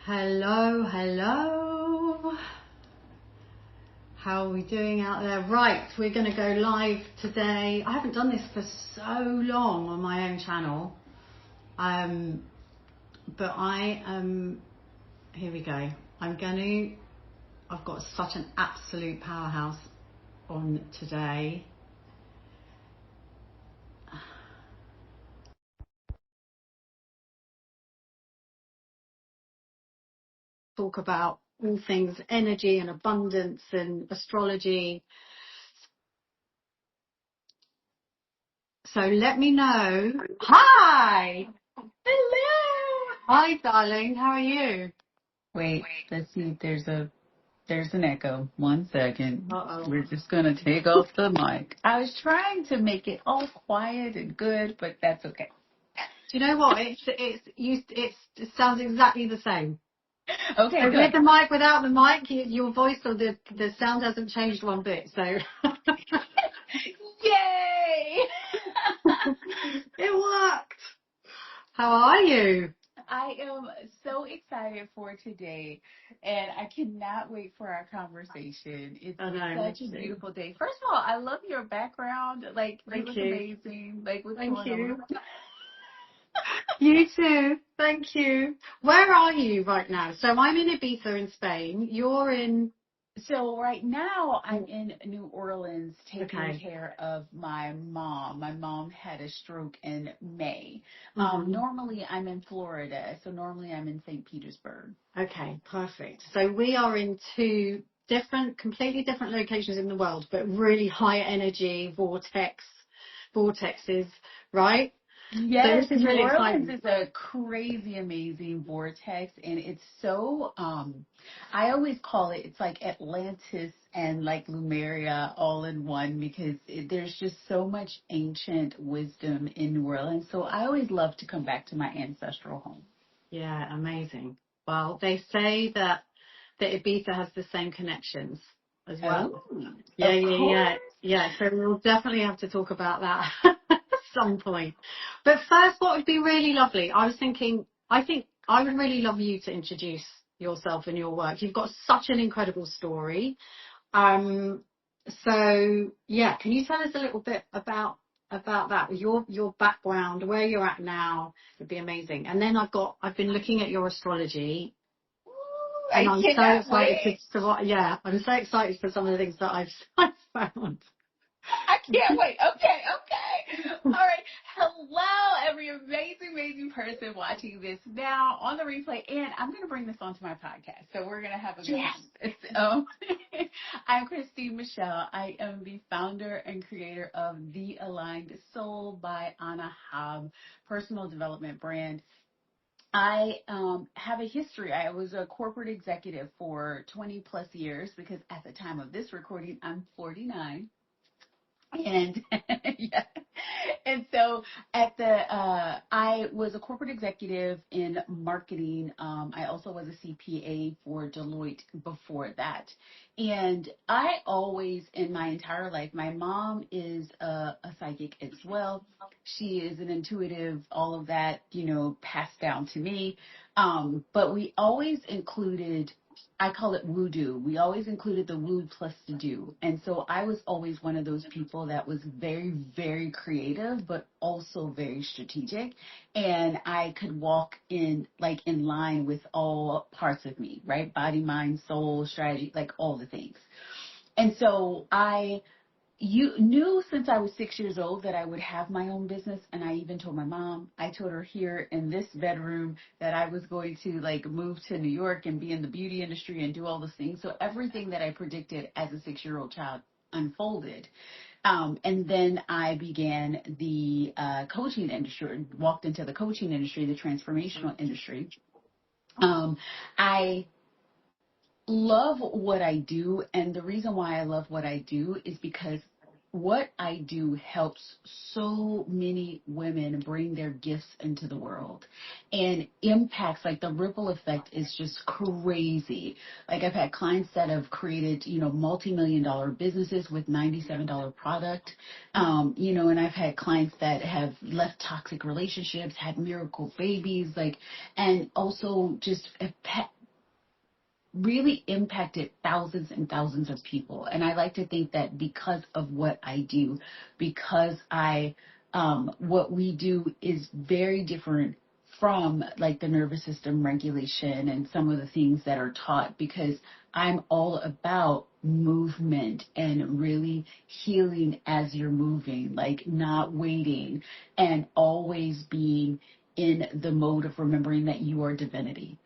Hello, hello. How are we doing out there? Right, we're going to go live today. I haven't done this for so long on my own channel. But I am, here we go. I've got such an absolute powerhouse on today. Talk about all things energy and abundance and astrology. So let me know. Hi! Hello! Hi, darling. How are you? Wait, let's see if there's an echo. 1 second. Uh-oh. We're just gonna take off the mic. I was trying to make it all quiet and good, but that's okay. Do you know what? It sounds exactly the same. Okay, So good. with the mic, without the mic, your voice or the sound hasn't changed one bit. So Yay! it worked. How are you? I am so excited for today, and I cannot wait for our conversation. It's such a beautiful day. First of all, I love your background. Like, you look amazing. Like, what's going on? You too. Thank you. Where are you right now? So I'm in Ibiza in Spain. You're in... So right now I'm in New Orleans taking care of my mom. My mom had a stroke in May. Normally I'm in Florida, so normally I'm in St. Petersburg. Okay, perfect. So we are in two completely different locations in the world, but really high energy vortexes, right? Yes, so New Orleans is a crazy, amazing vortex, and it's so, I always call it's like Atlantis and like Lemuria all in one, because there's just so much ancient wisdom in New Orleans. So I always love to come back to my ancestral home. Yeah, amazing. Well, they say that Ibiza has the same connections as well. Oh, Yeah. So we'll definitely have to talk about that at some point. But first, what would be really lovely, I think I would really love you to introduce yourself and your work. You've got such an incredible story. So yeah, can you tell us a little bit about that, your background, where you're at now? Would be amazing. And then I've been looking at your astrology. And I'm so excited I'm so excited for some of the things that I've found. I can't wait. Okay. All right. Hello, every amazing person watching this now on the replay. And I'm going to bring this onto my podcast. So we're going to have a good one. I'm Christine Michelle. I am the founder and creator of The Aligned Soul by Anna Hab personal development brand. I have a history. I was a corporate executive for 20 plus years, because at the time of this recording, I'm 49. And yeah. And so I was a corporate executive in marketing. I also was a CPA for Deloitte before that. And I always, in my entire life, my mom is a psychic as well. She is an intuitive, all of that, passed down to me. But we always included, I call it woo-do. We always included the woo plus the do. And so I was always one of those people that was very, very creative, but also very strategic. And I could walk in line with all parts of me, right? Body, mind, soul, strategy, like all the things. And so you knew since I was 6 years old that I would have my own business. And I even told my mom, I told her here in this bedroom that I was going to move to New York and be in the beauty industry and do all those things. So everything that I predicted as a 6-year-old child unfolded. And then I began the coaching industry, walked into the coaching industry, the transformational industry. I love what I do, and the reason why I love what I do is because what I do helps so many women bring their gifts into the world, and impacts, the ripple effect is just crazy. I've had clients that have created, multi-million-dollar businesses with $97 product, and I've had clients that have left toxic relationships, had miracle babies, and also just really impacted thousands and thousands of people. And I like to think that because of what I do, because what we do is very different from like the nervous system regulation and some of the things that are taught, because I'm all about movement and really healing as you're moving, like not waiting and always being in the mode of remembering that you are divinity.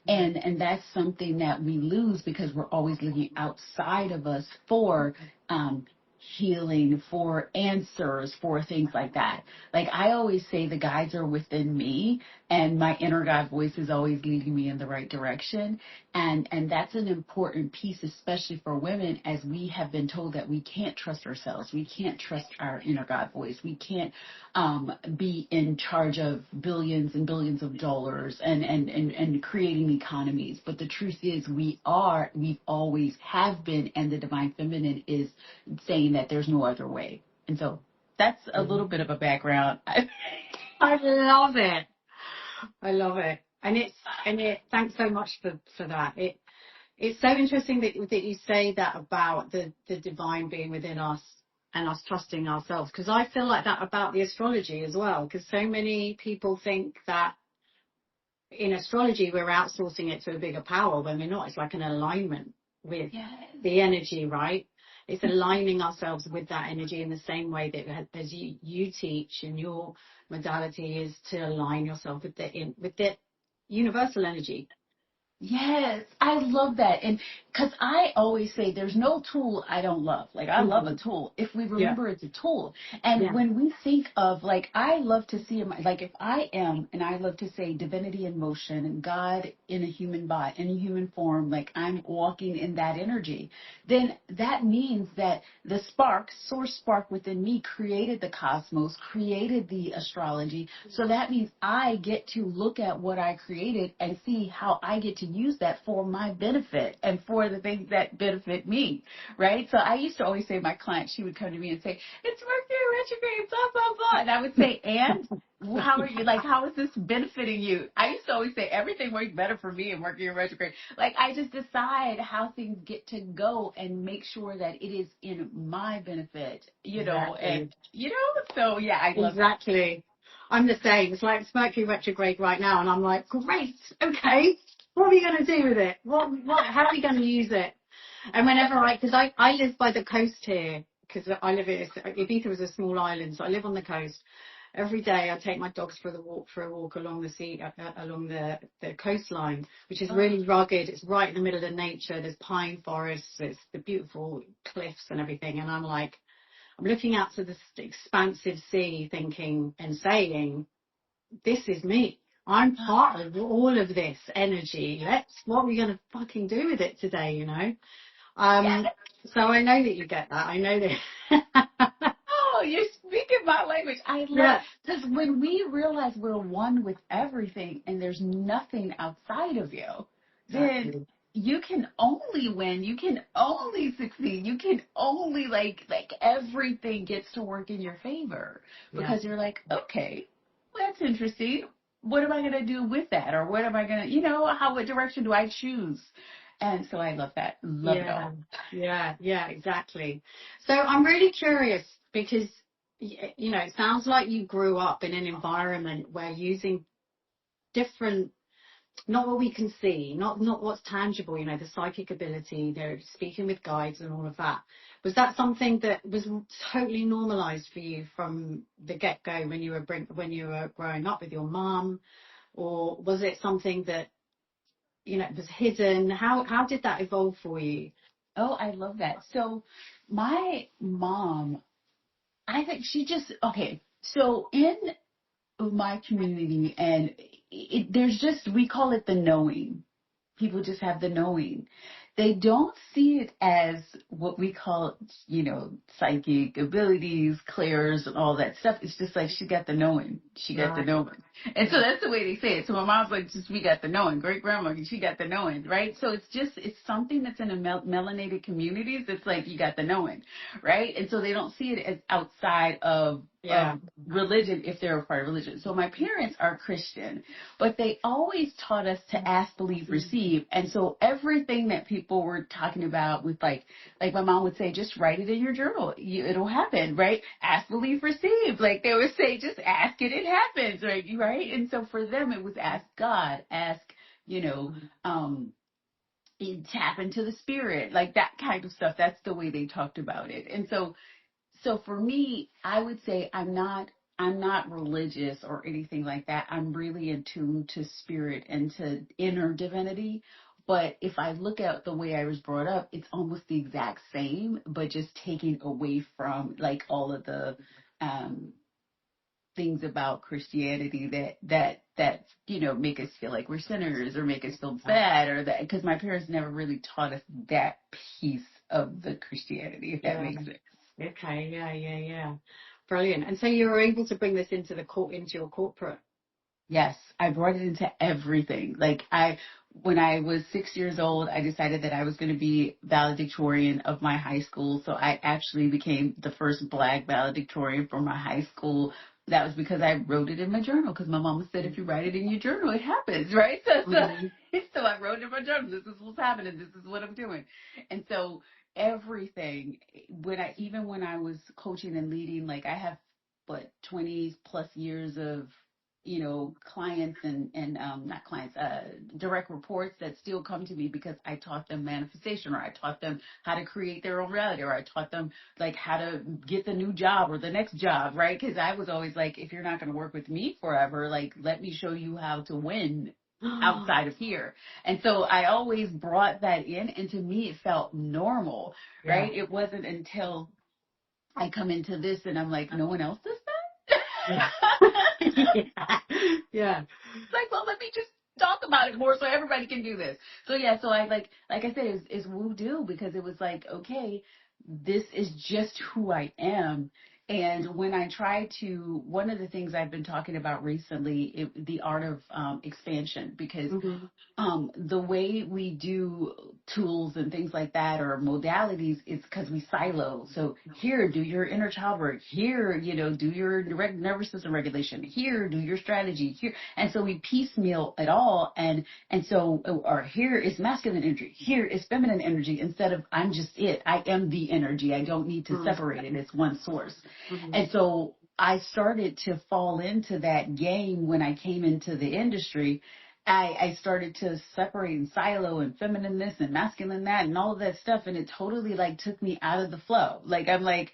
And that's something that we lose because we're always looking outside of us for healing, for answers, for things like that. Like I always say, the guides are within me, and my inner God voice is always leading me in the right direction. And that's an important piece, especially for women, as we have been told that we can't trust ourselves. We can't trust our inner God voice. We can't be in charge of billions and billions of dollars and creating economies. But the truth is we've always have been, and the divine feminine is saying that there's no other way. And so that's a little bit of a background. I love it. I love it. And thanks so much for that. It's so interesting that you say that about the divine being within us and us trusting ourselves, because I feel like that about the astrology as well, because so many people think that in astrology we're outsourcing it to a bigger power when we're not. It's like an alignment with the energy, right? It's aligning ourselves with that energy in the same way that as you teach, and your modality is to align yourself with the universal energy. Yes, I love that. And because I always say there's no tool I don't love. Like I love a tool if we remember it's a tool. And when we think of, like, I love to see, like if I am, and I love to say divinity in motion and God in a human body, in a human form, like I'm walking in that energy, then that means that the source spark within me created the cosmos, created the astrology. So that means I get to look at what I created and see how I get to use that for my benefit and for the things that benefit me, right? So I used to always say, my client, she would come to me and say, it's Mercury retrograde, blah, blah, blah. And I would say, and how are you, like, how is this benefiting you? I used to always say, everything works better for me in Mercury retrograde. Like, I just decide how things get to go and make sure that it is in my benefit, you know, and, you know, so yeah, I love that. I'm the same. It's like it's Mercury retrograde right now, and I'm like, great, okay. What are we going to do with it? How are we going to use it? And whenever because I live by the coast here, because I live Ibiza is a small island, so I live on the coast. Every day I take my dogs for a walk along the sea, along the coastline, which is really rugged. It's right in the middle of nature. There's pine forests, it's the beautiful cliffs and everything. And I'm looking out to this expansive sea, thinking and saying, this is me. I'm part of all of this energy. What are we going to fucking do with it today, you know? So I know that you get that. I know that. Oh, you're speaking my language. I love it. Because when we realize we're one with everything and there's nothing outside of you, then you can only win. You can only succeed. You can only like everything gets to work in your favor, because you're like, okay, that's interesting. What am I going to do with that? Or what am I going to, what direction do I choose? And so I love that. Love it all. Yeah, exactly. So I'm really curious because, it sounds like you grew up in an environment where using different, not what we can see, not what's tangible, the psychic ability, speaking with guides and all of that. Was that something that was totally normalized for you from the get-go when you were growing up with your mom, or was it something that was hidden? How did that evolve for you? Oh, I love that. So my mom, I think she just, okay, so in my community, and there's just, we call it the knowing. People just have the knowing. they don't see it as what we call, psychic abilities, clairs, and all that stuff. It's just like, she got the knowing. She got the knowing. And so that's the way they say it. So my mom's like, just, we got the knowing. Great grandma, she got the knowing, right? So it's something that's in a melanated communities. It's like, you got the knowing, right? And so they don't see it as outside of religion, if they're a part of religion. So my parents are Christian, but they always taught us to ask, believe, receive. And so everything that people were talking about with like my mom would say, just write it in your journal. It'll happen, right? Ask, believe, receive. Like they would say, just ask it, it happens, right? And so for them, it was ask God, ask, tap into the spirit, like that kind of stuff. That's the way they talked about it. And so for me, I would say I'm not religious or anything like that. I'm really in tune to spirit and to inner divinity. But if I look at the way I was brought up, it's almost the exact same, but just taking away from like all of the things about Christianity that make us feel like we're sinners or make us feel bad, or that, because my parents never really taught us that piece of the Christianity, if that makes sense. Okay, yeah. Brilliant. And so you were able to bring this into your corporate. Yes, I brought it into everything. Like when I was 6 years old, I decided that I was going to be valedictorian of my high school. So I actually became the first Black valedictorian for my high school. That was because I wrote it in my journal, because my mama said, if you write it in your journal, it happens, right? So I wrote it in my journal. This is what's happening. This is what I'm doing. And so everything, when I was coaching and leading, like I have 20 plus years of clients and not clients, direct reports that still come to me because I taught them manifestation, or I taught them how to create their own reality, or I taught them like how to get the new job or the next job, right? Because I was always like, if you're not going to work with me forever, like let me show you how to win outside of here. And so I always brought that in, and to me it felt normal, right? It wasn't until I come into this and I'm like, no one else does that? Yeah. It's like, well, let me just talk about it more so everybody can do this. So yeah, so I like I said, it's woo-doo, because it was like, okay, this is just who I am. And when I try to, one of the things I've been talking about recently, the art of expansion, because the way we do tools and things like that, or modalities, is because we silo. So here, do your inner child work. Here, do your nervous system regulation. Here, do your strategy. Here, and so we piecemeal it all, and so, or here is masculine energy. Here is feminine energy. Instead of, I'm just it. I am the energy. I don't need to separate it. It's one source. And so I started to fall into that game when I came into the industry. I started to separate and silo and feminine this and masculine that and all of that stuff. And it totally like took me out of the flow. Like, I'm like,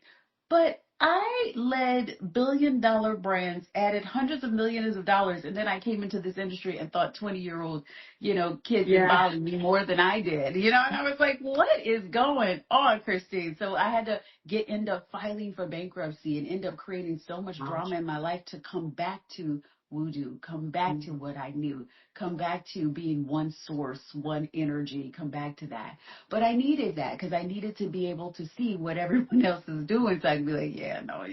but I led billion-dollar brands, added hundreds of millions of dollars. And then I came into this industry and thought 20-year-old, kids involved me more than I did, and I was like, what is going on, Christine? So I had to end up filing for bankruptcy and end up creating so much drama in my life to come back to voodoo, come back to what I knew, come back to being one source, one energy, come back to that. But I needed that, because I needed to be able to see what everyone else is doing, so I could be like, yeah, no,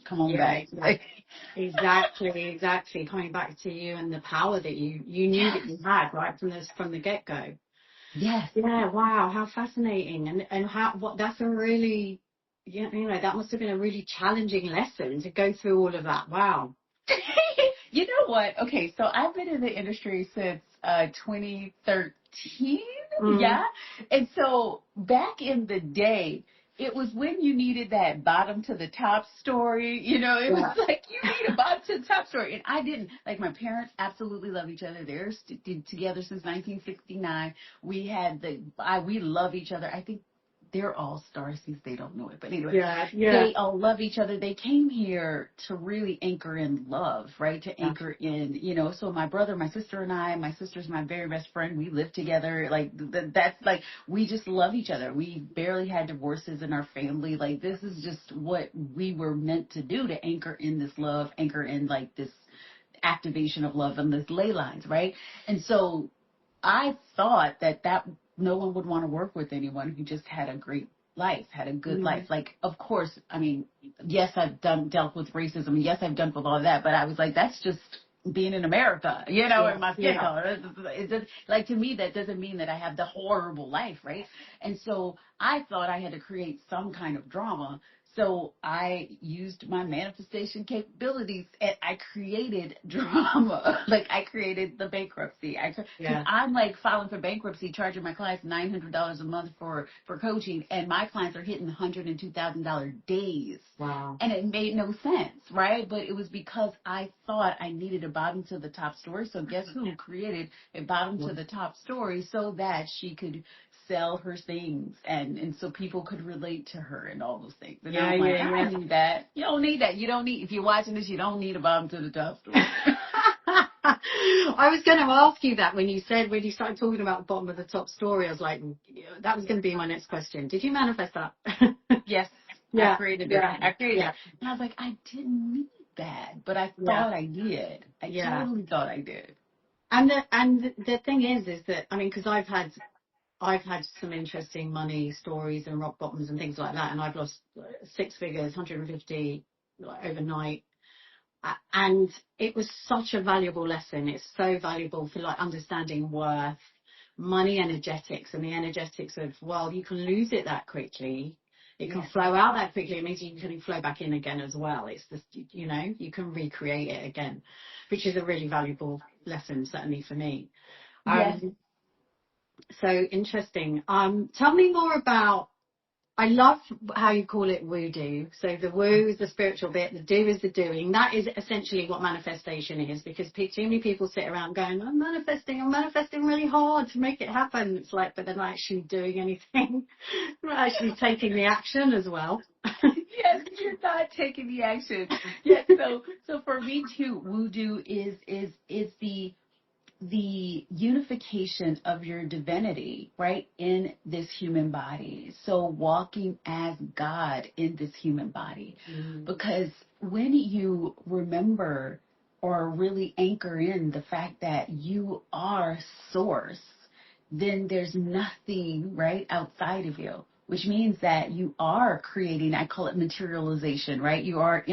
come on back. Exactly. Coming back to you and the power that you knew that you had right from the get-go. Yes. Yeah. Wow. How fascinating. And that's a really, that must have been a really challenging lesson to go through all of that. Wow. You know what? Okay, so I've been in the industry since 2013. Yeah. And so back in the day, it was when you needed that bottom to the top story. It was like, you need a bottom to the top story. And I didn't. Like, my parents absolutely love each other. They're together since 1969. We love each other. I think they're all Starseeds. They don't know it. But anyway, they all love each other. They came here to really anchor in love, right? To anchor in, so my brother, my sister and I, my sister's my very best friend. We live together. Like, that's like, we just love each other. We barely had divorces in our family. Like, this is just what we were meant to do, to anchor in this love, anchor in like this activation of love and this ley lines, right? And so I thought that no one would want to work with anyone who just had a great life, had a good life. Like, of course, I mean, yes, I've dealt with racism. Yes, I've dealt with all of that. But I was like, that's just being in America, you know, and my skin color. It's just, like, to me, that doesn't mean that I have the horrible life, right? And so I thought I had to create some kind of drama. So I used my manifestation capabilities and I created drama. Like, I created the bankruptcy. Because I'm like filing for bankruptcy, charging my clients $900 a month for coaching, and my clients are hitting $102,000 days. Wow. And it made no sense, right? But it was because I thought I needed a bottom to the top story. So guess who created a bottom to the top story so that she could sell her things and so people could relate to her and all those things. And I'm like, I need that. You don't need that. You don't need, if you're watching this, you don't need a bottom to the top story. I was going to ask you that when you started talking about the bottom of the top story. I was like, that was going to be my next question. Did you manifest that? Yes. I created it. I created it. And I was like, I didn't need that, but I thought I did. I totally thought I did. And the thing is that, I mean, because I've had some interesting money stories and rock bottoms and things like that, and I've lost 6 figures, 150 overnight. And it was such a valuable lesson. It's so valuable for like understanding worth, money energetics, and the energetics of, well, you can lose it that quickly. It can flow out that quickly. It means you can flow back in again as well. It's just, you know, you can recreate it again, which is a really valuable lesson, certainly for me. So interesting. Tell me more about, I love how you call it woo-do. So the woo is the spiritual bit, the do is the doing. That is essentially what manifestation is, because too many people sit around going, I'm manifesting really hard to make it happen. It's like, but they're not actually doing anything. They're not actually taking the action as well. Yes, you're not taking the action. Yes, so for me too, woo-do is the unification of your divinity, right, in this human body. So walking as God in this human body. Because when you remember or really anchor in the fact that you are source, then there's nothing, right, outside of you. Which means that you are creating, I call it materialization, right? You are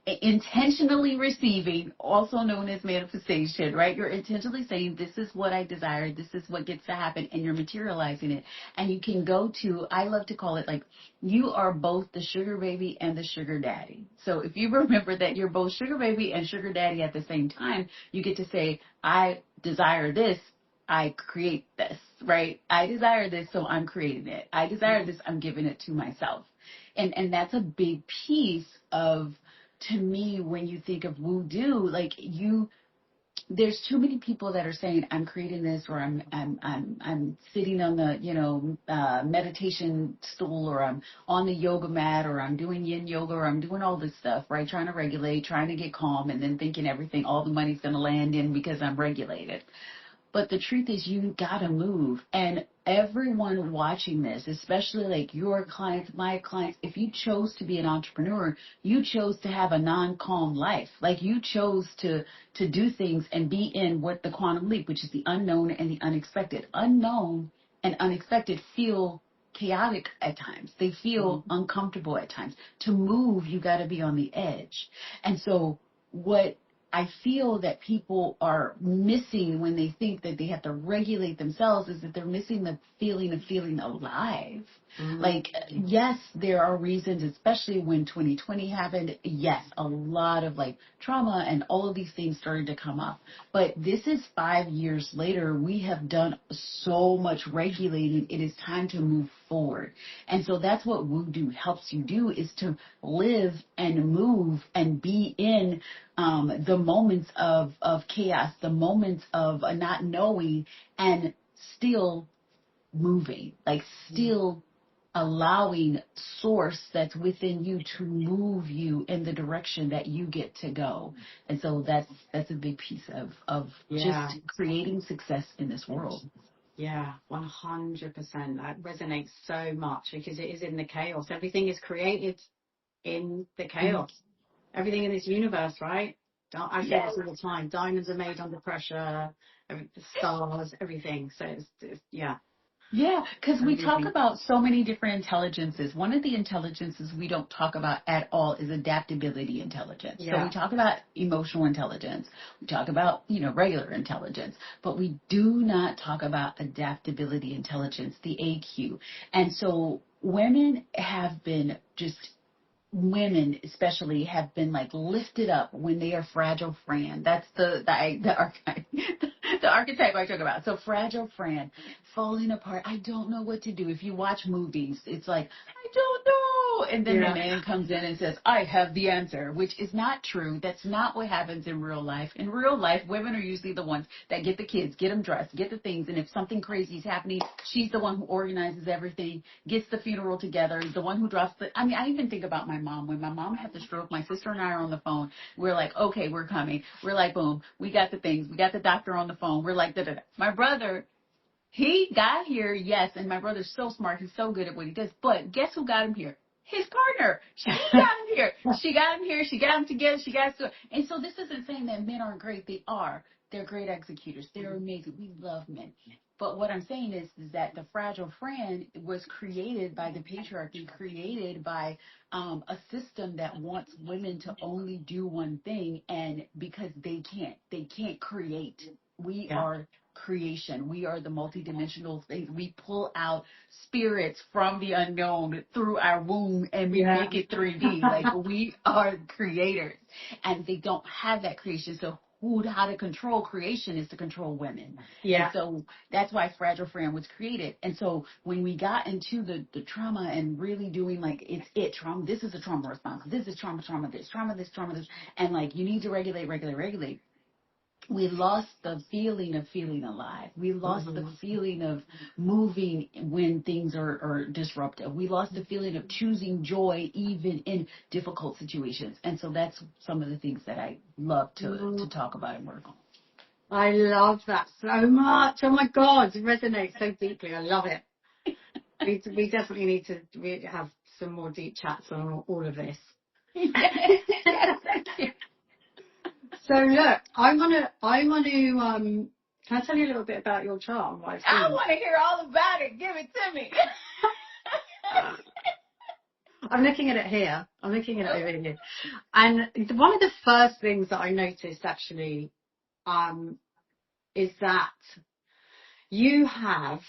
intentionally receiving, also known as manifestation, right? You're intentionally saying, this is what I desire, this is what gets to happen, and you're materializing it. And you can go to, I love to call it like, you are both the sugar baby and the sugar daddy. So if you remember that you're both sugar baby and sugar daddy at the same time, you get to say, I desire this, I create this, right? I desire this, so I'm creating it. I desire this, I'm giving it to myself. And that's a big piece of, to me, when you think of woo-do, like there's too many people that are saying, I'm creating this, or I'm sitting on the, meditation stool, or I'm on the yoga mat, or I'm doing yin yoga, or I'm doing all this stuff, right? Trying to regulate, trying to get calm, and then thinking everything, all the money's going to land in because I'm regulated. But the truth is, you gotta move. And everyone watching this, especially like your clients, my clients, if you chose to be an entrepreneur, you chose to have a non-calm life. Like you chose to do things and be in what the quantum leap, which is the unknown and the unexpected. Unknown and unexpected feel chaotic at times. They feel uncomfortable at times. To move, you gotta be on the edge. And so what I feel that people are missing when they think that they have to regulate themselves is that they're missing the feeling of feeling alive. Like, yes, there are reasons, especially when 2020 happened. Yes, a lot of like trauma and all of these things started to come up. But this is 5 years later. We have done so much regulating. It is time to move forward. And so that's what woo-do helps you do, is to live and move and be in the moments of chaos, the moments of not knowing, and still moving, like still allowing source that's within you to move you in the direction that you get to go. And so that's a big piece of just creating success in this world. Yeah, 100%. That resonates so much because it is in the chaos. Everything is created in the chaos. Everything in this universe, right? I say this all the time. Diamonds are made under pressure. The stars, everything. So it's yeah. Yeah, because we talk about so many different intelligences. One of the intelligences we don't talk about at all is adaptability intelligence. Yeah. So we talk about emotional intelligence. We talk about, regular intelligence. But we do not talk about adaptability intelligence, the AQ. And so women especially have been like lifted up when they are fragile Fran. That's the archetype, the archetype I talk about. So fragile Fran, falling apart. I don't know what to do. If you watch movies, it's like, I don't know. And then the man comes in and says, I have the answer, which is not true. That's not what happens in real life. In real life, women are usually the ones that get the kids, get them dressed, get the things. And if something crazy is happening, she's the one who organizes everything, gets the funeral together, the one who drops I even think about my mom. When my mom had the stroke, my sister and I are on the phone. We're like, okay, we're coming. We're like, boom, we got the things. We got the doctor on the phone. We're like, da-da-da. My brother, he got here, yes, and my brother's so smart. He's so good at what he does. But guess who got him here? His partner. She got him here. She got him here. She got him together. She got him. And so this isn't saying that men aren't great. They are. They're great executors. They're amazing. We love men. But what I'm saying is that the fragile Fran was created by the patriarchy, created by a system that wants women to only do one thing, and because they can't create. We are creation. We are the multidimensional things. We pull out spirits from the unknown through our womb and we make it 3D. Like we are creators, and they don't have that creation. So how to control creation is to control women. Yeah. And so that's why Fragile Fran was created. And so when we got into the trauma and really doing it's trauma, this is a trauma response. This is trauma, this, trauma, this, and like you need to regulate. We lost the feeling of feeling alive. We lost the feeling of moving when things are disruptive. We lost the feeling of choosing joy even in difficult situations. And so that's some of the things that I love to talk about and work on. I love that so much. Oh my God, it resonates so deeply. I love it. we definitely need to have some more deep chats on all of this. Yes, thank you. So look, I want to. Can I tell you a little bit about your chart? I want to hear all about it. Give it to me. I'm looking at it here. I'm looking at it over here, and one of the first things that I noticed actually, is that you have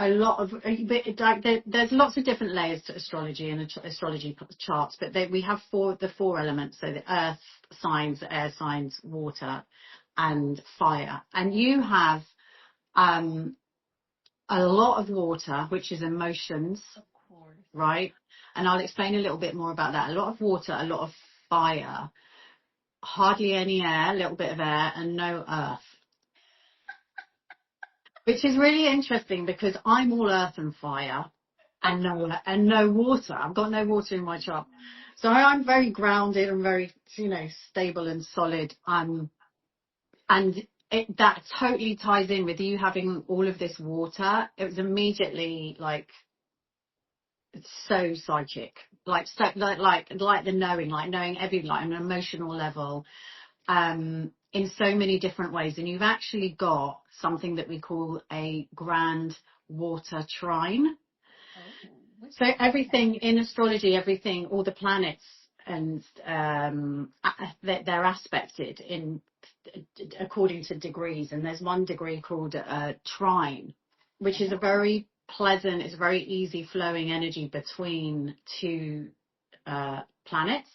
a lot of there's lots of different layers to astrology and astrology charts, but we have the four elements, so the earth signs, air signs, water and fire, and you have a lot of water, which is emotions, of course, right? And I'll explain a little bit more about that. A lot of water, a lot of fire, hardly any air, a little bit of air, and no earth. Which is really interesting because I'm all earth and fire and no water. I've got no water in my chart. So I'm very grounded and very, stable and solid. And that totally ties in with you having all of this water. It was immediately it's so psychic, like the knowing every, an emotional level. In so many different ways, and you've actually got something that we call a grand water trine. So everything in astrology, all the planets, and they're aspected in according to degrees, and there's one degree called trine, which is a very pleasant, it's a very easy flowing energy between two planets.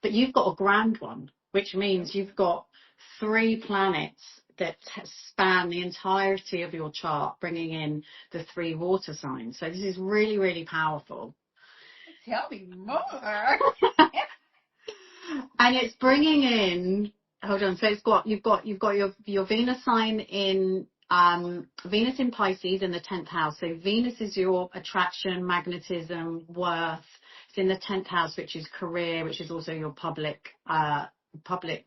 But you've got a grand one, which means you've got 3 planets that span the entirety of your chart, bringing in the 3 water signs. So this is really, really powerful. Tell me more. And it's bringing in. Hold on. So you've got your Venus sign in Venus in Pisces in the 10th house. So Venus is your attraction, magnetism, worth. It's in the 10th house, which is career, which is also your public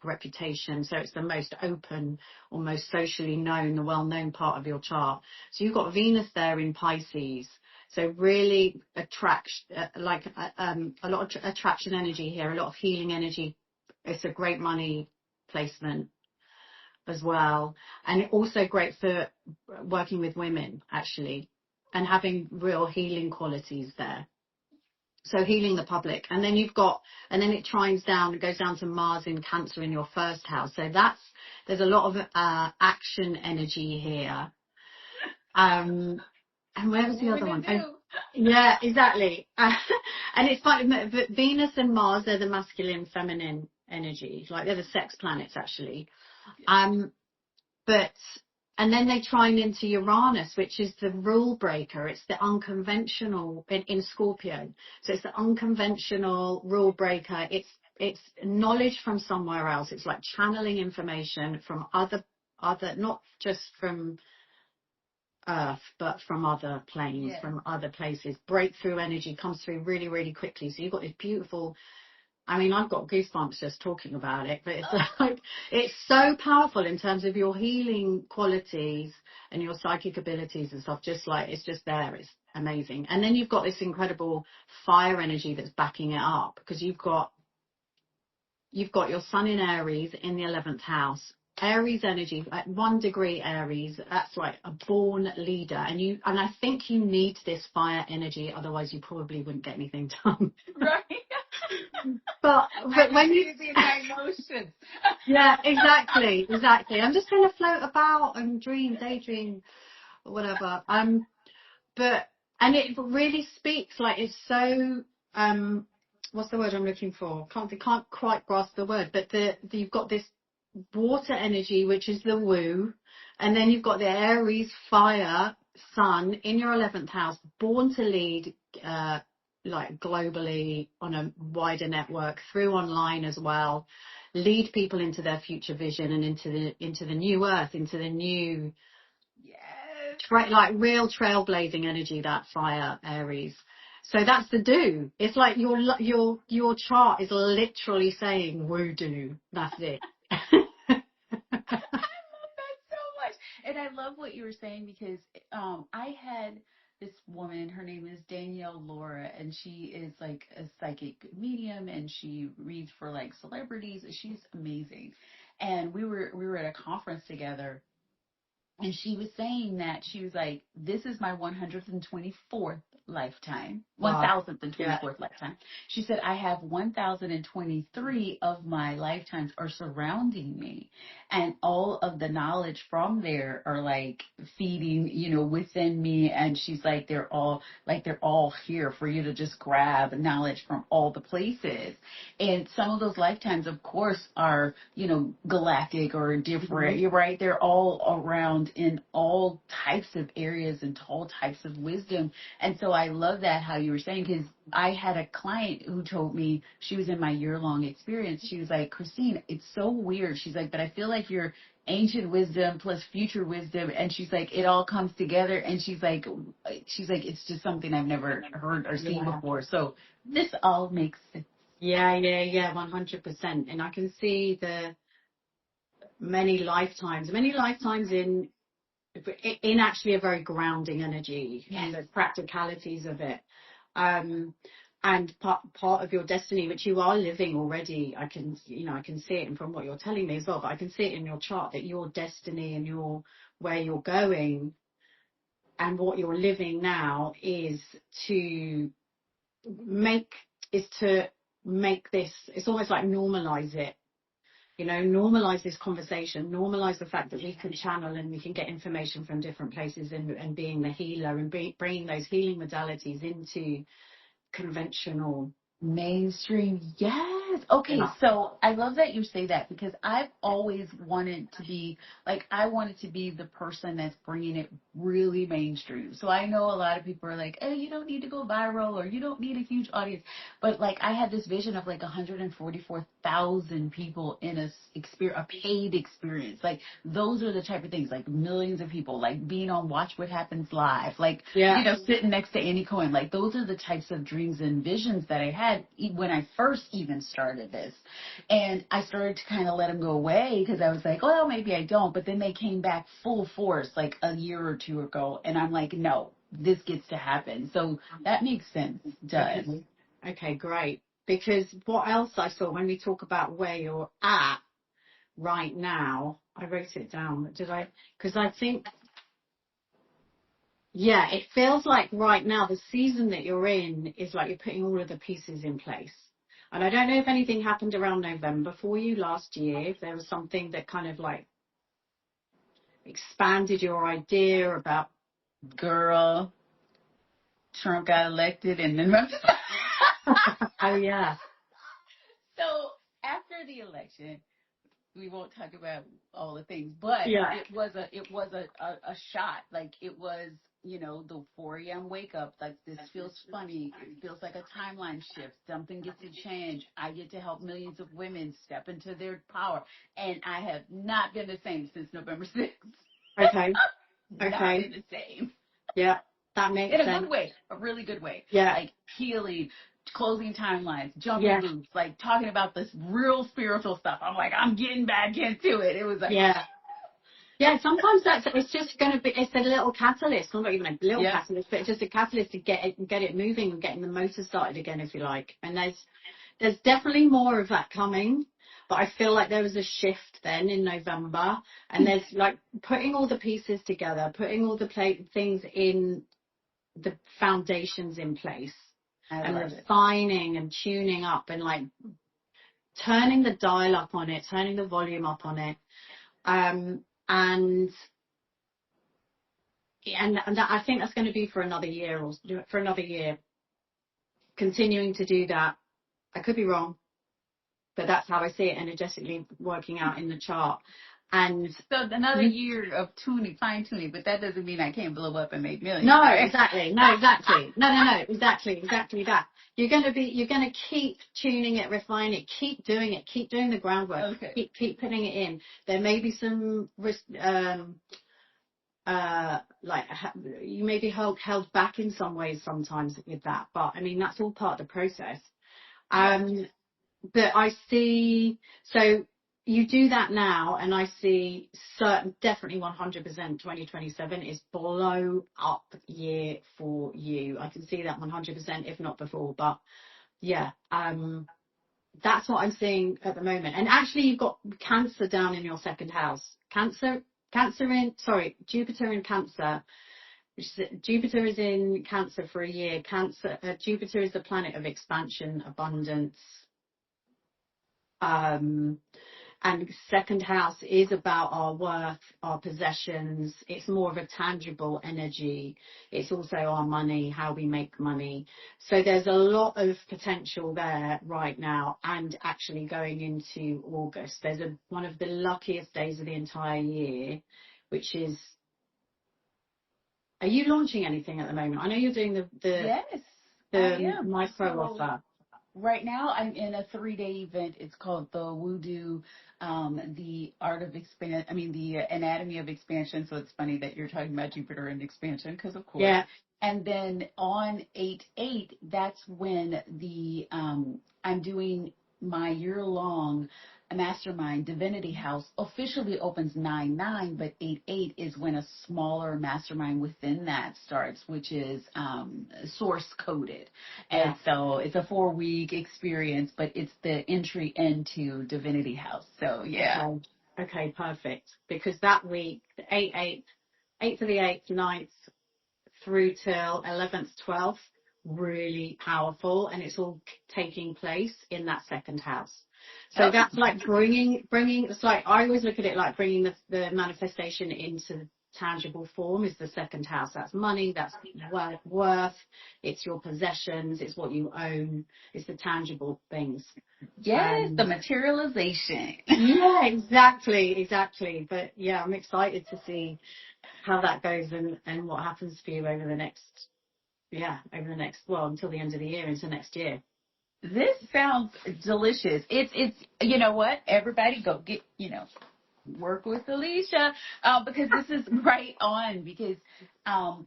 reputation. So it's the most open or most socially known, the well-known part of your chart. So you've got Venus there in Pisces. So really attracts a lot of attraction energy here, a lot of healing energy. It's a great money placement. as well. And also great for working with women, actually, and having real healing qualities there. So healing the public. And then and then it trines down, it goes down to Mars in Cancer in your first house. So there's a lot of action energy here. And where was the other one? Yeah, exactly. And it's funny, but Venus and Mars, they're the masculine, feminine energy. Like, they're the sex planets, actually. And then they trine into Uranus, which is the rule breaker. It's the unconventional in Scorpio. So it's the unconventional rule breaker. It's knowledge from somewhere else. It's like channeling information from other, not just from Earth, but from other planes, from other places. Breakthrough energy comes through really, really quickly. So you've got this beautiful, I mean, I've got goosebumps just talking about it, but it's like, it's so powerful in terms of your healing qualities and your psychic abilities and stuff. Just like, it's just there. It's amazing. And then you've got this incredible fire energy that's backing it up, because you've got your sun in Aries in the 11th house. Aries energy at 1 degree Aries, that's like a born leader, and I think you need this fire energy, otherwise you probably wouldn't get anything done. Right. but when you see my emotions. Yeah, exactly. I'm just going to float about and daydream, or whatever. But and it really speaks, like, it's so what's the word I'm looking for? Can't quite grasp the word, but you've got this water energy, which is the woo, and then you've got the Aries fire sun in your 11th house, born to lead, like globally on a wider network, through online as well, lead people into their future vision and into the new earth, into the new, like real trailblazing energy, that fire Aries. So that's the do. It's like your chart is literally saying woo do. That's it. And I love what you were saying, because I had this woman, her name is Danielle Laura, and she is like a psychic medium, and she reads for like celebrities. She's amazing. And we were at a conference together, and she was saying that she was like, this is my 124th lifetime, 1024th lifetime. She said, I have 1023 of my lifetimes are surrounding me, and all of the knowledge from there are like feeding, within me. And she's like, they're all here for you to just grab knowledge from all the places. And some of those lifetimes, of course, are, galactic or different. You're right. They're all around in all types of areas and all types of wisdom. And so I love that, how you were saying, because I had a client who told me, she was in my year-long experience. She was like, Christine, it's so weird. She's like, but I feel like you're ancient wisdom plus future wisdom. And she's like, it all comes together. And she's like, it's just something I've never heard or seen before. So this all makes sense. Yeah, 100%. And I can see the many lifetimes in actually a very grounding energy, and the practicalities of it. And part of your destiny, which you are living already. I can see it, and from what you're telling me as well, but I can see it in your chart, that your destiny and where you're going and what you're living now is to make this, it's almost like normalize it. Normalize this conversation, normalize the fact that we can channel and we can get information from different places, and being the healer and bringing those healing modalities into conventional mainstream. Yes. Okay. So I love that you say that, because I've always wanted to be the person that's bringing it really mainstream. So I know a lot of people are like, oh, you don't need to go viral, or you don't need a huge audience. But like, I had this vision of like 144,000 people in a paid experience. Like, those are the type of things, like millions of people, like being on Watch What Happens Live, like, sitting next to Annie Cohen. Like, those are the types of dreams and visions that I had when I first even started this. And I started to kind of let them go away, because I was like, well, maybe I don't. But then they came back full force like a year or two ago. And I'm like, no, this gets to happen. So that makes sense. It does. Okay, great. Because what else I saw when we talk about where you're at right now, I wrote it down. Did I? Because I think, yeah, it feels like right now the season that you're in is like you're putting all of the pieces in place. And I don't know if anything happened around November for you last year, if there was something that kind of like expanded your idea about. Girl, Trump got elected and then Oh, yeah. So after the election, we won't talk about all the things, but Yeah. it was a shot. Like it was, you know, the 4 a.m. wake up. Like this feels funny. It feels like a timeline shift. Something gets to change. I get to help millions of women step into their power, and I have not been the same since November 6th. Okay. Not Okay. been the same. Yeah. That makes sense. In a good way, a really good way. Yeah. Like healing, closing timelines, jumping boots, like talking about this real spiritual stuff. I'm like, I'm getting back into it. It was like, yeah. Yeah, sometimes it's just going to be, it's a little catalyst, not even a little catalyst, but it's just a catalyst to get it moving and getting the motor started again, if you like. And there's definitely more of that coming, but I feel like there was a shift then in November, and there's like putting all the pieces together, putting all the things in the foundations in place, and refining and tuning up and like turning the dial up on it, turning the volume up on it. And I think that's going to be for another year continuing to do that. I could be wrong, but that's how I see it energetically working out in the chart. And so another year of fine tuning, but that doesn't mean I can't blow up and make millions. No, right? exactly. No, exactly. No, exactly that. You're going to keep tuning it, refining it, keep doing the groundwork, keep putting it in. There may be some like you may be held back in some ways sometimes with that, but I mean that's all part of the process. But I see, so you do that now, and I see definitely 100% 2027 is blow up year for you. I can see that 100%, if not before, but yeah, that's what I'm seeing at the moment. And actually you've got Cancer down in your second house. Jupiter in Cancer. Jupiter is in Cancer for a year. Jupiter is the planet of expansion, abundance. And second house is about our worth, our possessions. It's more of a tangible energy. It's also our money, how we make money. So there's a lot of potential there right now, and actually going into August. There's one of the luckiest days of the entire year, which is... Are you launching anything at the moment? I know you're doing the micro offer. Right now, I'm in a 3-day event. It's called the Voodoo, the anatomy of expansion. So it's funny that you're talking about Jupiter and expansion, because of course. Yeah. And then on 8/8, that's when I'm doing my year-long mastermind Divinity House officially opens 9/9, but 8/8 is when a smaller mastermind within that starts, which is source coded. And so it's a 4-week experience, but it's the entry into Divinity House. So yeah. Okay, perfect. Because that week, the 8th to the 8th, 9th through till 11th, 12th, really powerful, and it's all taking place in that second house. So that's like bringing. It's like I always look at it like bringing the manifestation into tangible form is the second house. That's money. That's worth. It's your possessions. It's what you own. It's the tangible things. Yes, the materialization. Yeah, exactly. But yeah, I'm excited to see how that goes and what happens for you over the next, until the end of the year, into next year. This sounds delicious. It's you know what? Everybody go get, work with Alicia, because this is right on, because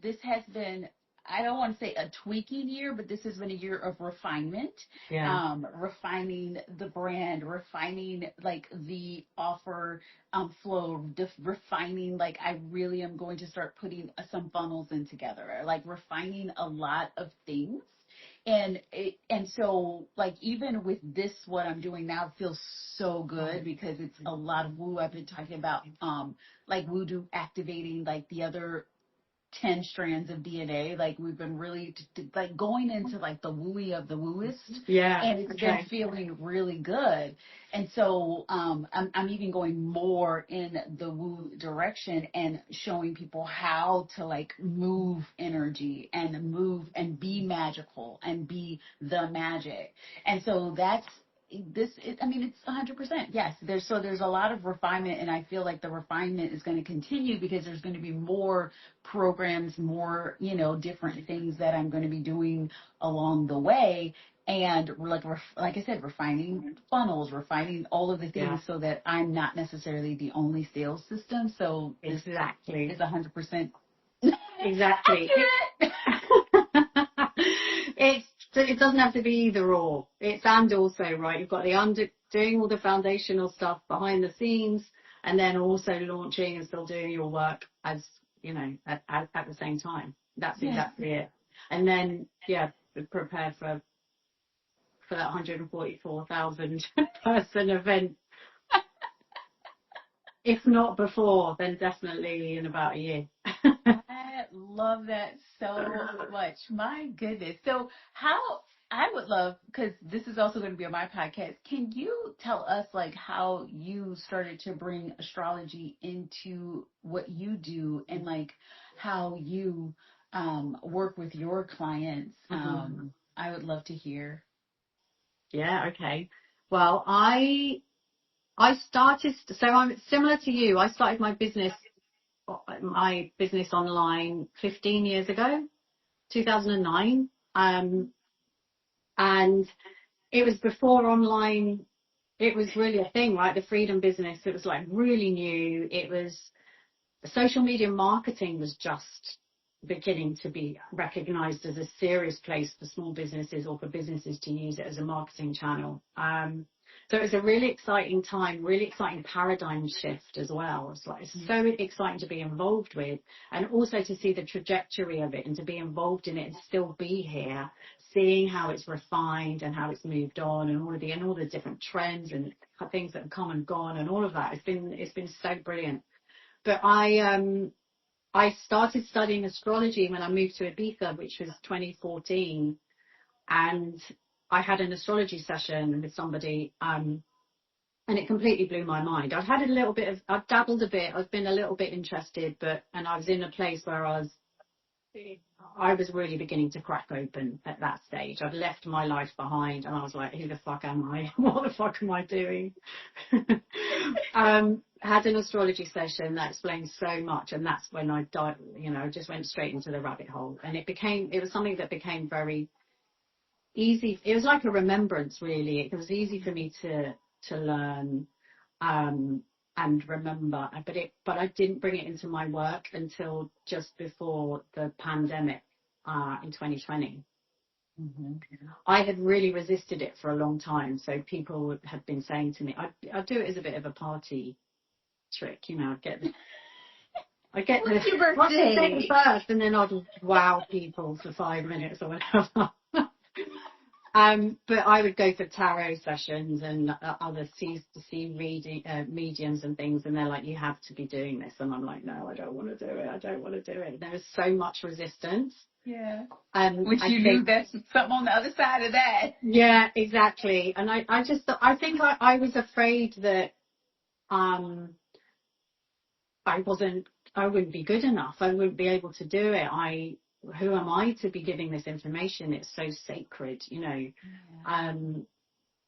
this has been I don't want to say a tweaking year, but this has been a year of refinement. Yeah. Refining the brand, refining like the offer flow, refining, like I really am going to start putting some funnels in together, like refining a lot of things. And so like even with this, what I'm doing now feels so good because it's a lot of woo. I've been talking about like voodoo activating like the other 10 strands of DNA. Like we've been really like going into like the wooey of the wooist. Yeah. And it's been feeling really good. And so I'm even going more in the woo direction and showing people how to like move energy and move and be magical and be the magic. And so that's I mean, it's 100%. Yes, there's a lot of refinement, and I feel like the refinement is going to continue because there's going to be more programs, more, different things that I'm going to be doing along the way. And like I said, refining funnels, refining all of the things so that I'm not necessarily the only sales system. So exactly is 100% exactly. It doesn't have to be either or. It's and also, right? You've got the doing all the foundational stuff behind the scenes, and then also launching and still doing your work as at the same time. That's exactly it. And then prepare for that 144,000 person event. If not before, then definitely in about a year. I love that so much. My goodness. So I would love, because this is also going to be on my podcast, can you tell us like how you started to bring astrology into what you do and like how you work with your clients? I would love to hear. Yeah, okay. Well, I started, so I'm similar to you. I started my business online 15 years ago, 2009. And it was before online, it was really a thing, right? The freedom business, it was like really new. It was social media marketing was just beginning to be recognized as a serious place for small businesses or for businesses to use it as a marketing channel. So it was a really exciting time, really exciting paradigm shift as well. It's so exciting to be involved with, and also to see the trajectory of it and to be involved in it and still be here, seeing how it's refined and how it's moved on and all the different trends and things that have come and gone and all of that. It's been so brilliant. But I started studying astrology when I moved to Ibiza, which was 2014, and I had an astrology session with somebody, and it completely blew my mind. I've dabbled a bit, I've been a little bit interested, and I was in a place where I was really beginning to crack open at that stage. I'd left my life behind, and I was like, who the fuck am I? What the fuck am I doing? Had an astrology session that explained so much, and that's when I died. I just went straight into the rabbit hole, and it was something that became very easy. It was like a remembrance, really. It was easy for me to learn and remember, but I didn't bring it into my work until just before the pandemic in 2020. I had really resisted it for a long time, so people had been saying to me, I do it as a bit of a party trick, I get the what's your date first, and then I'd wow people for 5 minutes or whatever. But I would go for tarot sessions and other reading mediums and things, and they're like, you have to be doing this, and I'm like, no, I don't want to do it. There was so much resistance. Yeah. Which you knew that's something on the other side of that. Yeah, exactly. And I think I was afraid that I wouldn't be good enough. I wouldn't be able to do it. Who am I to be giving this information? It's so sacred, Yeah.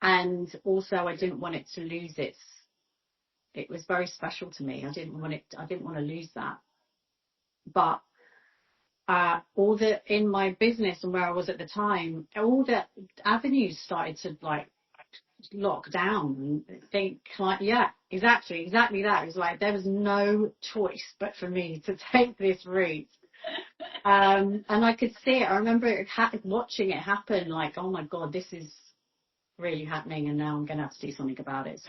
And also I didn't want it to lose it was very special to me. I didn't want to lose that. But in my business and where I was at the time, all the avenues started to like lock down and think like, yeah, exactly that. It was like there was no choice but for me to take this route. And I could see it. I remember watching it happen, like, oh my God, this is really happening, and now I'm going to have to do something about it.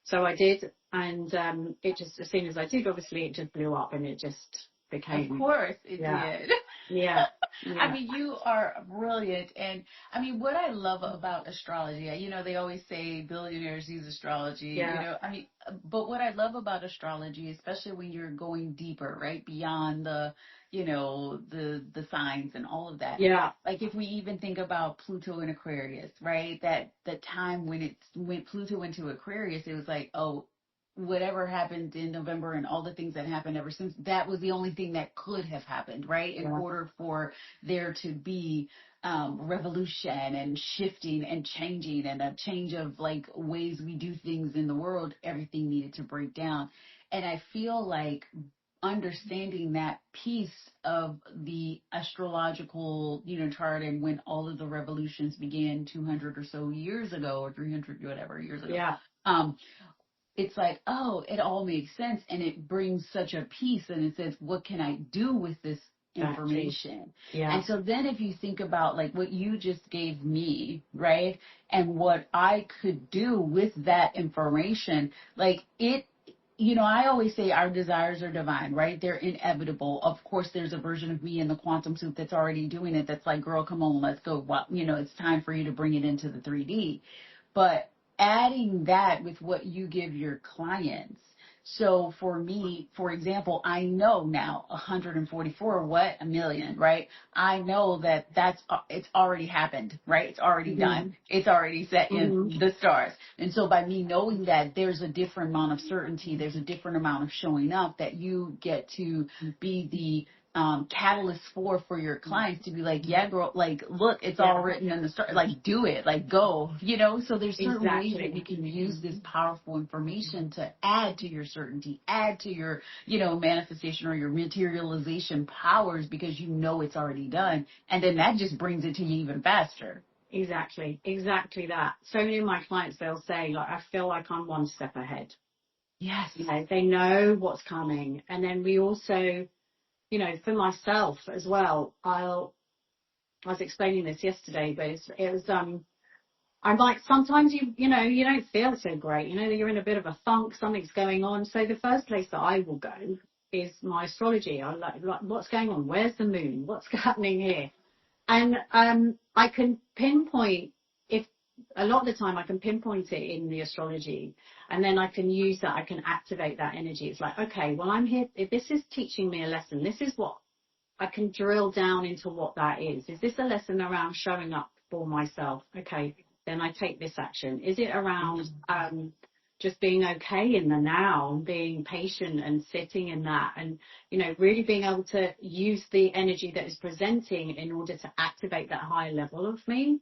So I did, and it just, as soon as I did, obviously it just blew up, and it just became. Of course it did. Yeah. I mean, you are brilliant. And I mean, what I love about astrology, you know, they always say billionaires use astrology, you know, I mean, but what I love about astrology, especially when you're going deeper, right, beyond the, you know, the signs and all of that. Yeah. Like if we even think about Pluto in Aquarius, right, that the time when Pluto went to Aquarius, it was like, oh, whatever happened in November and all the things that happened ever since, that was the only thing that could have happened, right? In order for there to be revolution and shifting and changing and a change of like ways we do things in the world, everything needed to break down. And I feel like understanding that piece of the astrological, you know, chart, and when all of the revolutions began 200 or so years ago, or 300 whatever years ago, it's like, oh, it all makes sense, and it brings such a peace, and it says, what can I do with this information? And so then if you think about like what you just gave me, right, and what I could do with that information, like it, you know, I always say our desires are divine, right? They're inevitable. Of course, there's a version of me in the quantum suit that's already doing it. That's like, girl, come on, let's go. Well, you know, it's time for you to bring it into the 3D. But adding that with what you give your clients. So for me, for example, I know now 144, what? A million, right? I know that it's already happened, right? It's already done. It's already set in the stars. And so by me knowing that, there's a different amount of certainty, there's a different amount of showing up that you get to be the catalyst for your clients to be like, yeah, girl, like, look, it's all written in the stars, like, do it, like, go, you know. So there's certain ways that you can use this powerful information to add to your certainty, add to your, you know, manifestation or your materialization powers, because you know it's already done, and then that just brings it to you even faster. Exactly that. So many of my clients, they'll say, like, I feel like I'm one step ahead. Yes. You know, they know what's coming. And then we also, you know, for myself as well, I was explaining this yesterday, but it was I'm like, sometimes you know, you don't feel so great, you know, you're in a bit of a funk, something's going on. So the first place that I will go is my astrology. I like what's going on, where's the moon, what's happening here? And I can pinpoint, if a lot of the time I can pinpoint it in the astrology, and then I can use that, I can activate that energy. It's like, okay, well, I'm here, if this is teaching me a lesson, this is what I can drill down into what that is. Is this a lesson around showing up for myself? Okay, then I take this action. Is it around just being okay in the now, and being patient and sitting in that, and, you know, really being able to use the energy that is presenting in order to activate that higher level of me,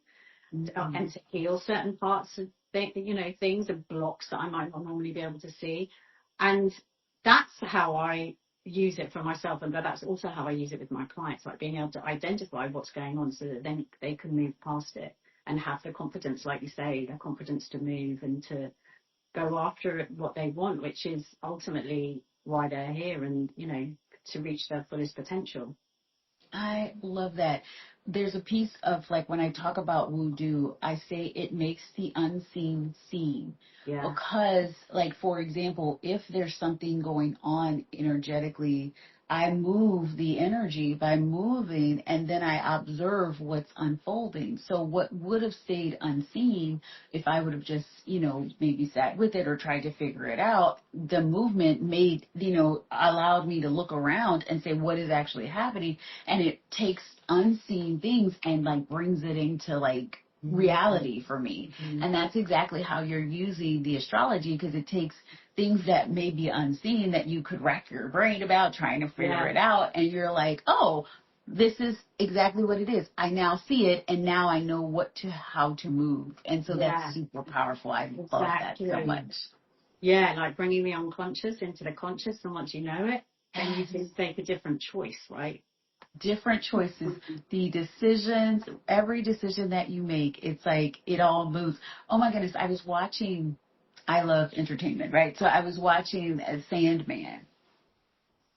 and to heal certain parts of you know, things and blocks that I might not normally be able to see. And that's how I use it for myself, and that's also how I use it with my clients, like being able to identify what's going on so that then they can move past it and have the confidence, like you say, the confidence to move and to go after what they want, which is ultimately why they're here, and, you know, to reach their fullest potential. I love that. There's a piece of, like, when I talk about voodoo, I say it makes the unseen seen. Yeah. Because, like, for example, if there's something going on energetically, I move the energy by moving, and then I observe what's unfolding. So what would have stayed unseen if I would have just, you know, maybe sat with it or tried to figure it out, the movement made, you know, allowed me to look around and say, what is actually happening? And it takes unseen things and, like, brings it into, like, reality for me. And that's exactly how you're using the astrology, because it takes things that may be unseen that you could rack your brain about trying to figure it out, and you're like, oh, this is exactly what it is. I now see it, and now I know how to move. And so that's super powerful. I love that so much. Yeah, like bringing the unconscious into the conscious, and once you know it, then you can make a different choice, right? Different choices, the decisions, every decision that you make, it's like it all moves. Oh my goodness, I love entertainment, right? So I was watching Sandman.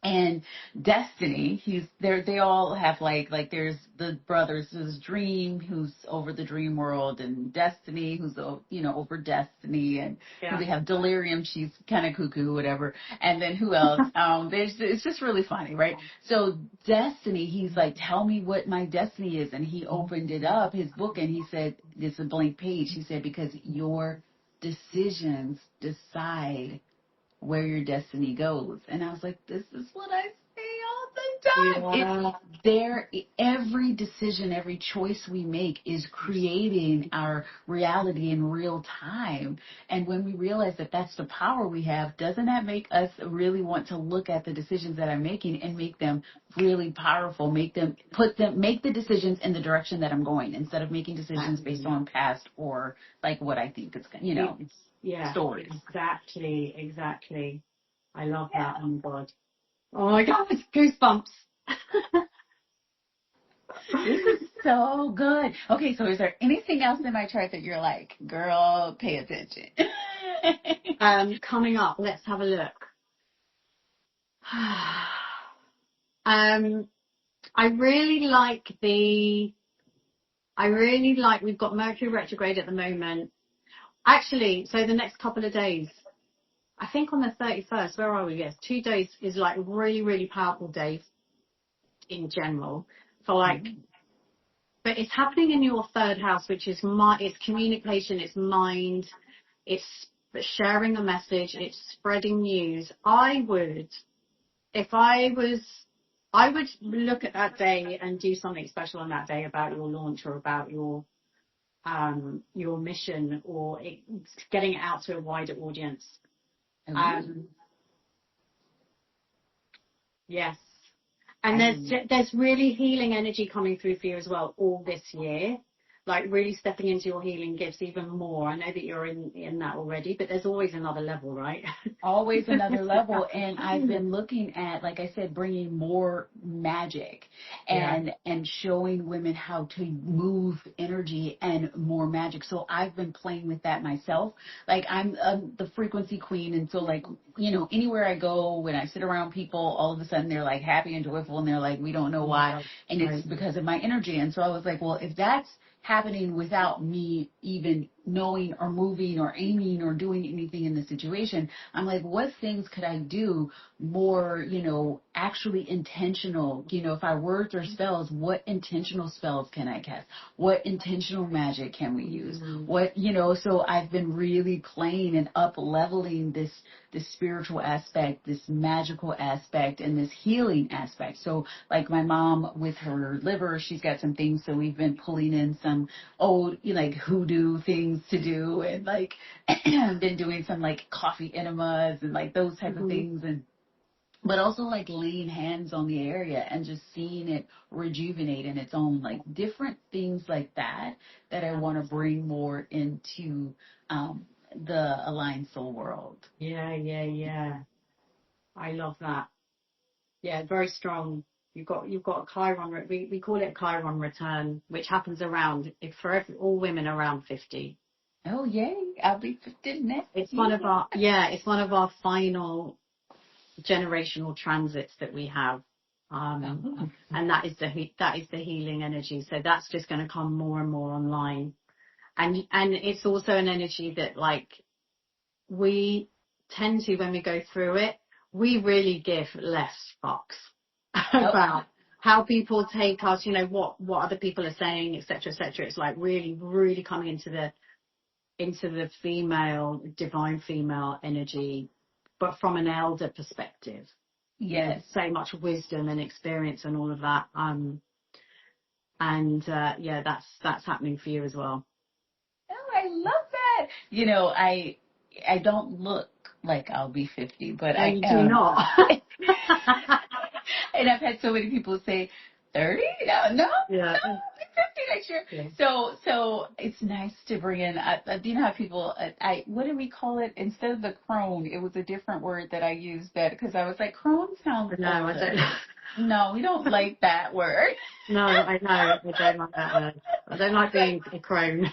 And Destiny, they all have like there's the brothers, there's Dream who's over the dream world, and Destiny who's over Destiny, and we have Delirium, she's kind of cuckoo, whatever. And then who else? It's just really funny, right? So Destiny, he's like, tell me what my destiny is, and he opened it up, his book, and he said, it's a blank page. He said, because your decisions decide where your destiny goes. And I was like, this is what I say all the time. Every decision, every choice we make is creating our reality in real time. And when we realize that that's the power we have, doesn't that make us really want to look at the decisions that I'm making and make them really powerful, make the decisions in the direction that I'm going, instead of making decisions based on past or like what I think is, stories. Exactly. I love that. Oh my God. Oh my God, it's goosebumps. This is so good. Okay, so is there anything else in my chart that you're like, girl, pay attention? Coming up, let's have a look. I really like we've got Mercury retrograde at the moment. Actually, so the next couple of days, I think on the 31st, where are we? Yes, 2 days is like really, really powerful days in general. For like, but it's happening in your third house, which is it's communication, it's mind, it's sharing a message, it's spreading news. I would look at that day and do something special on that day about your launch or about your mission, or getting it out to a wider audience. Yes. And there's really healing energy coming through for you as well all this year. Like really stepping into your healing gifts even more. I know that you're in that already, but there's always another level, right? Always another level. And I've been looking at, like I said, bringing more magic and showing women how to move energy and more magic. So I've been playing with that myself. Like I'm the frequency queen. And so like, anywhere I go, when I sit around people, all of a sudden they're like happy and joyful and they're like, we don't know why. And it's because of my energy. And so I was like, well, if that's happening without me even knowing or moving or aiming or doing anything in the situation, I'm like, what things could I do more, actually intentional? If I words or spells, what intentional spells can I cast? What intentional magic can we use? What, so I've been really playing and up leveling this spiritual aspect, this magical aspect, and this healing aspect. So like my mom with her liver, she's got some things, so we've been pulling in some old, like hoodoo things to do, and like been doing some like coffee enemas and like those type of things, and but also like laying hands on the area and just seeing it rejuvenate in its own, like different things like that I want to bring more into the aligned soul world. Yeah. I love that. Yeah, very strong. You've got a Chiron. We call it Chiron return, which happens around all women around 50. Oh yay! I'll be 50 next. It's one of our final generational transits that we have, and that is the healing energy. So that's just going to come more and more online, and it's also an energy that like we tend to, when we go through it, we really give less fucks about how people take us, what other people are saying, etc., etc. It's like really, really coming into the female, divine female energy, but from an elder perspective. Yes. So much wisdom and experience and all of that. That's happening for you as well. Oh, I love that. I don't look like I'll be 50, but I do not. And I've had so many people say, 30? No, Yeah. I'm 50. make sure. Yeah. So it's nice to bring in. You know how people, what did we call it? Instead of the crone, it was a different word that I used that because I was like, crone sounds No, I older. don't. No, we don't like that word. No, I know. I don't like that word. I don't like being a crone.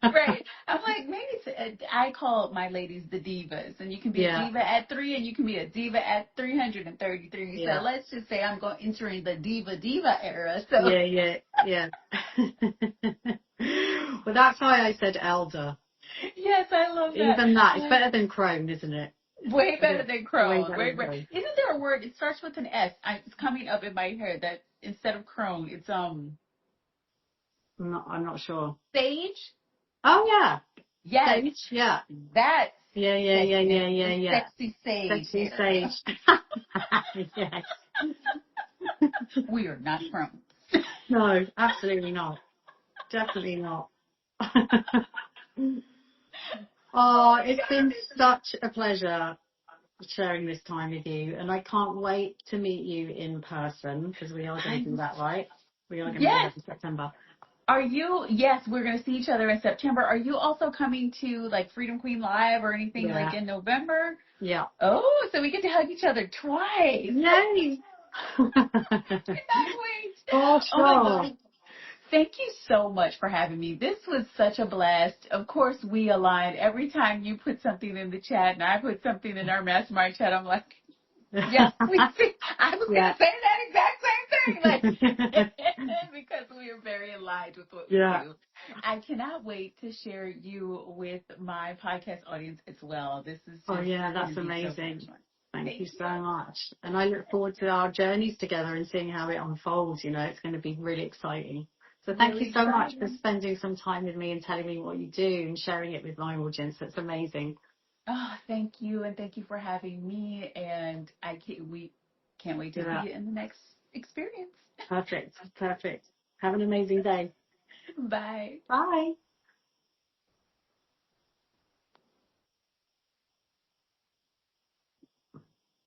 Right. I'm like, maybe I call my ladies the divas, and you can be a Yeah. diva at 3, and you can be a diva at 333. Yeah. So let's just say I'm going entering the diva era. So Yeah. Well, that's why I said elder. yes, I love that. Even that. It's better than crone, isn't it? Way better than Way crone. better than crone. Isn't there a word? It starts with an S. It's coming up in my head that instead of crone, it's I'm not sure. sage. Oh, yeah. Yes, Sage. Yeah. that's Yeah. the sexy sage. Sexy era. sage. Yes. We are not crone. No, absolutely not. Definitely not. Oh, it's been such a pleasure sharing this time with you, and I can't wait to meet you in person because we are going to do that, right? We are going to do Yes. that in September. Are you? Yes, we're going to see each other in September. Are you also coming to like Freedom Queen Live or anything like in November? Yeah. Oh, so we get to hug each other twice. Yay! Cannot wait. Oh, Oh my sure. God. Thank you so much for having me. This was such a blast. Of course, we aligned. Every time you put something in the chat and I put something in our mastermind chat, I'm like, yes, we see. I was going to say that exact same thing. Like, because we are very aligned with what we do. I cannot wait to share you with my podcast audience as well. This is just That's amazing. So Thank you so much. And I look forward to our journeys together and seeing how it unfolds. You know, it's going to be really exciting. So thank you so much for spending some time with me and telling me what you do and sharing it with my audience. It's amazing. Oh, thank you. And thank you for having me. And we can't wait to see you in the next experience. Perfect. Have an amazing day. Bye. Bye.